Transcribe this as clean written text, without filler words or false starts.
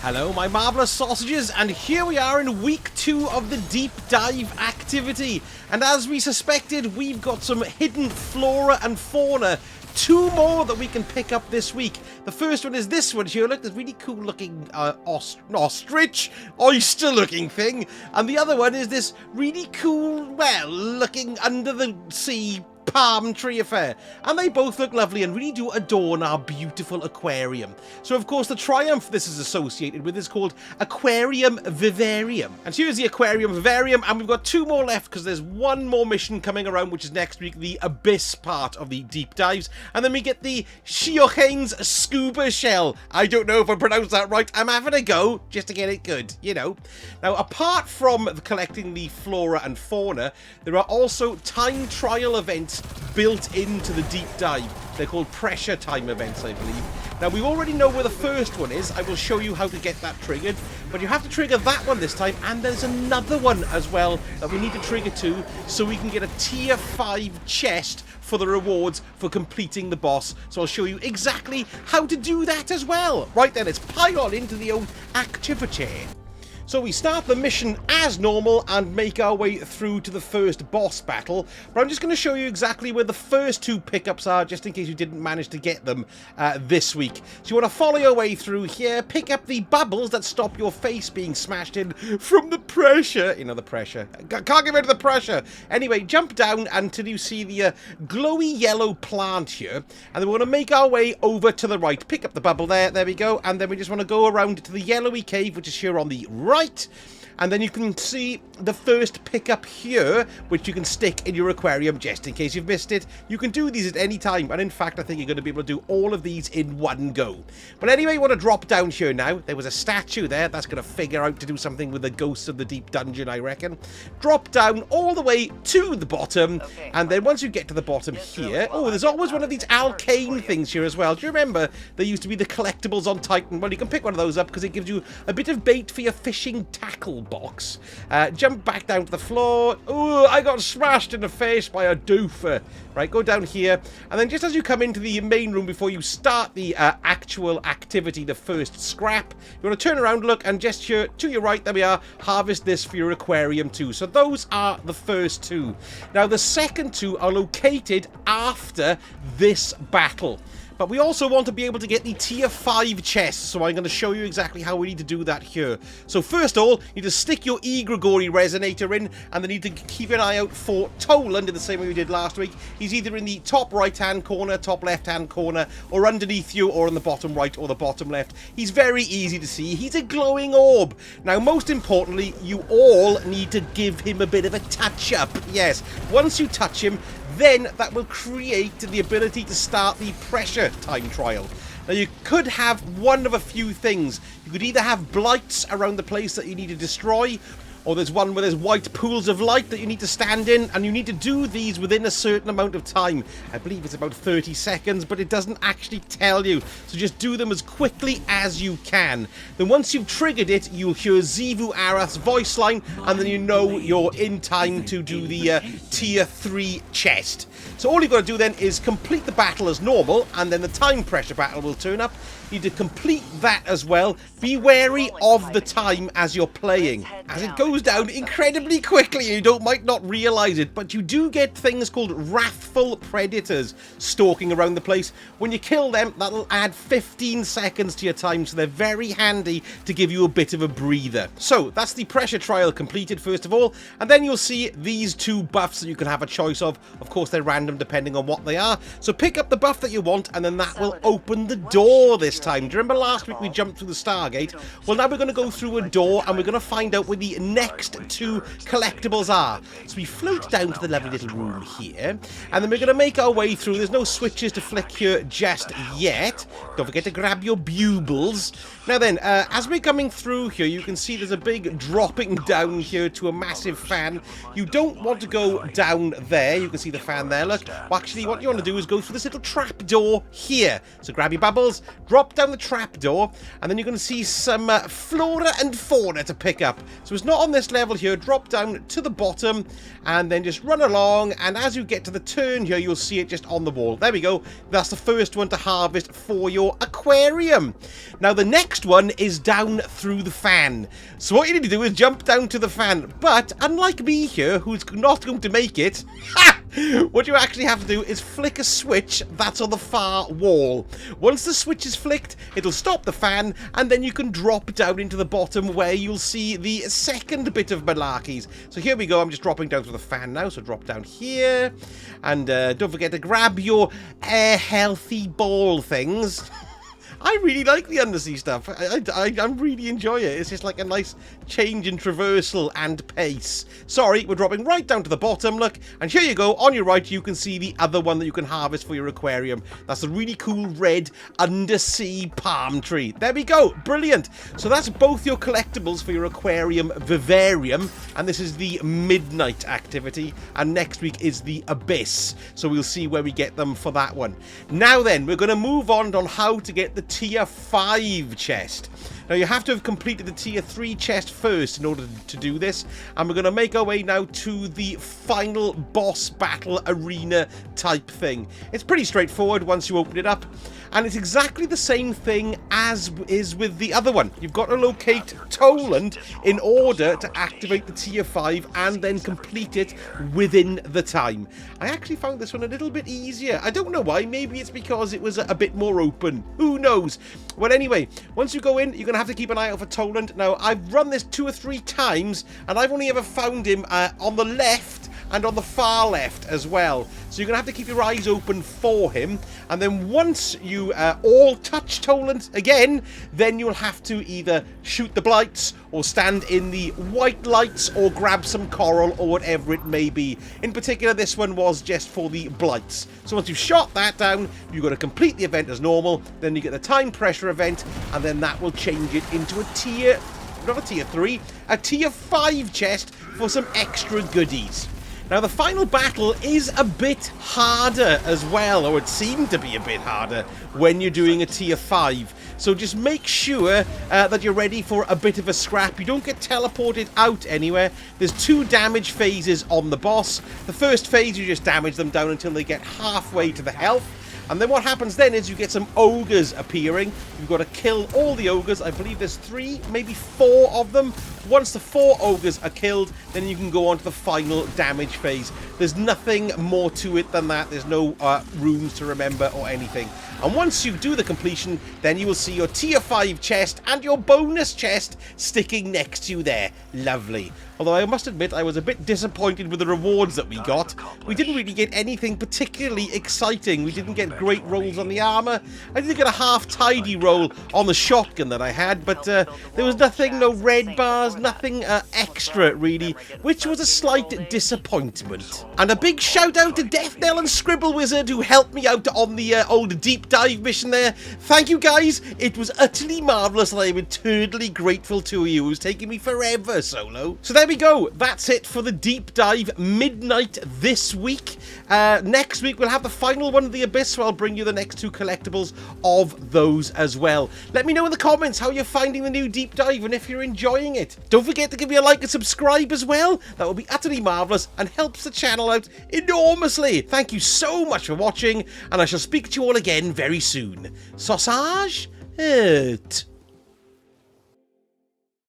Hello my marvellous sausages, and here we are in week 2 of the deep dive activity, and as we suspected, we've got some hidden flora and fauna. 2 more that we can pick up this week. The first one is this one here. Look, this really cool looking ostrich, oyster looking thing, and the other one is this really cool, well, looking under the sea palm tree affair, and they both look lovely and really do adorn our beautiful aquarium. So of course the triumph this is associated with is called Aquarium Vivarium, and here's the Aquarium Vivarium, and we've got 2 more left because there's 1 more mission coming around, which is next week, the abyss part of the deep dives, and then we get the Shiohane's scuba shell. I don't know if I pronounced that right. I'm having a go just to get it good, you know. Now apart from collecting the flora and fauna, there are also time trial events built into the deep dive. They're called pressure time events, I believe. Now we already know where the first one is. I will show you how to get that triggered, but you have to trigger that one this time, and there's another one as well that we need to trigger too, so we can get a tier 5 chest for the rewards for completing the boss. So I'll show you exactly how to do that as well. Right then, let's pile on into the old activity. So we start the mission as normal and make our way through to the first boss battle, but I'm just going to show you exactly where the first 2 pickups are, just in case you didn't manage to get them this week. So you want to follow your way through here, pick up the bubbles that stop your face being smashed in from the pressure. You know, the pressure. Can't get rid of the pressure. Anyway, jump down until you see the glowy yellow plant here, and then we're going to make our way over to the right. Pick up the bubble there we go, and then we just want to go around to the yellowy cave, which is here on the right. And then you can see the first pickup here, which you can stick in your aquarium just in case you've missed it. You can do these at any time, and in fact I think you're going to be able to do all of these in one go. But anyway, you want to drop down here now. There was a statue there that's going to figure out to do something with the ghosts of the deep dungeon, I reckon. Drop down all the way to the bottom, and then once you get to the bottom here, oh, there's always one of these alkane things here as well. Do you remember there used to be the collectibles on Titan? Well, you can pick one of those up because it gives you a bit of bait for your fishing tackle box. Jump back down to the floor. Oh, I got smashed in the face by a doofer. Right, go down here, and then just as you come into the main room before you start the actual activity, the first scrap, you want to turn around, look, and just here to your right, there we are, harvest this for your aquarium too. So those are the first 2. Now the second 2 are located after this battle. But we also want to be able to get the tier 5 chests, so I'm going to show you exactly how we need to do that here. So first of all, you need to stick your egregore resonator in, and then you need to keep an eye out for Toland in the same way we did last week. He's either in the top right-hand corner, top left-hand corner, or underneath you, or on the bottom right or the bottom left. He's very easy to see. He's a glowing orb. Now, most importantly, you all need to give him a bit of a touch-up. Yes, once you touch him, then that will create the ability to start the pressure time trial. Now you could have one of a few things. You could either have blights around the place that you need to destroy, or there's one where there's white pools of light that you need to stand in, and you need to do these within a certain amount of time. I believe it's about 30 seconds, but it doesn't actually tell you. So just do them as quickly as you can. Then once you've triggered it, you'll hear Xivu Arath's voice line, and then you know you're in time to do the tier 3 chest. So all you've got to do then is complete the battle as normal, and then the time pressure battle will turn up. You need to complete that as well. Be wary of the time as you're playing, as it goes down incredibly quickly, and you might not realize it, but you do get things called wrathful predators stalking around the place. When you kill them, that'll add 15 seconds to your time, so they're very handy to give you a bit of a breather. So that's the pressure trial completed first of all, and then you'll see these 2 buffs that you can have a choice of. Of course, they're random depending on what they are, so pick up the buff that you want, and then that will open the door this time. Do you remember last week we jumped through the Stargate? Well, now we're going to go through a door, and we're going to find out where the next 2 collectibles are. So we float down to the lovely little room here, and then we're going to make our way through. There's no switches to flick here just yet. Don't forget to grab your bubles. Now then, as we're coming through here, you can see there's a big dropping down here to a massive fan. You don't want to go down there. You can see the fan there, look. Well, actually, what you want to do is go through this little trap door here. So grab your bubbles, drop drop down the trapdoor, and then you're going to see some flora and fauna to pick up. So it's not on this level here. Drop down to the bottom, and then just run along, and as you get to the turn here, you'll see it just on the wall. There we go. That's the first one to harvest for your aquarium. Now, the next one is down through the fan. So what you need to do is jump down to the fan. But unlike me here, who's not going to make it, what you actually have to do is flick a switch that's on the far wall. Once the switch is flicked, it'll stop the fan, and then you can drop down into the bottom where you'll see the second bit of malarkeys. So here we go. I'm just dropping down through the fan now. So drop down here, and don't forget to grab your air healthy ball things. I really like the undersea stuff. I really enjoy it. It's just like a nice change in traversal and pace. Sorry, we're dropping right down to the bottom, look. And here you go. On your right, you can see the other one that you can harvest for your aquarium. That's a really cool red undersea palm tree. There we go. Brilliant. So that's both your collectibles for your aquarium vivarium. And this is the midnight activity. And next week is the abyss. So we'll see where we get them for that one. Now then, we're going to move on how to get the tier 5 chest. Now you have to have completed the tier 3 chest first in order to do this, and we're going to make our way now to the final boss battle arena type thing. It's pretty straightforward once you open it up, and it's exactly the same thing as is with the other one. You've got to locate Toland in order to activate the tier 5 and then complete it within the time. I actually found this one a little bit easier. I don't know why. Maybe it's because it was a bit more open. Who knows? Well, anyway, once you go in, you're going to have to keep an eye out for Toland. Now, I've run this 2 or 3 times, and I've only ever found him on the left and on the far left as well. So you're going to have to keep your eyes open for him. And then once you all touch Toland again, then you'll have to either shoot the blights or stand in the white lights or grab some coral or whatever it may be. In particular, this one was just for the blights. So once you've shot that down, you've got to complete the event as normal. Then you get the time pressure event, and then that will change it into a tier, not a tier 3, a tier 5 chest for some extra goodies. Now, the final battle is a bit harder as well, or it seemed to be a bit harder when you're doing a tier 5. So just make sure that you're ready for a bit of a scrap. You don't get teleported out anywhere. There's 2 damage phases on the boss. The first phase, you just damage them down until they get halfway to the health. And then what happens then is you get some ogres appearing. You've got to kill all the ogres. I believe there's 3, maybe 4 of them. Once the 4 ogres are killed, then you can go on to the final damage phase. There's nothing more to it than that. There's no rooms to remember or anything. And once you do the completion, then you will see your tier 5 chest and your bonus chest sticking next to you there. Lovely. Although I must admit, I was a bit disappointed with the rewards that we got. We didn't really get anything particularly exciting. We didn't get great rolls on the armor. I did get a half-tidy roll on the shotgun that I had, but there was nothing, no red bars, nothing extra, really, which was a slight disappointment. And a big shout-out to Deathnell and Scribble Wizard, who helped me out on the old deep dive mission there. Thank you, guys. It was utterly marvellous, and I am eternally grateful to you. It was taking me forever, Solo. So there we go. That's it for the deep dive midnight this week. Next week we'll have the final one of the Abyss, so I'll bring you the next 2 collectibles of those as well. Let me know in the comments how you're finding the new deep dive and if you're enjoying it. Don't forget to give me a like and subscribe as well. That would be utterly marvellous and helps the channel out enormously. Thank you so much for watching, and I shall speak to you all again very soon. Sausage out.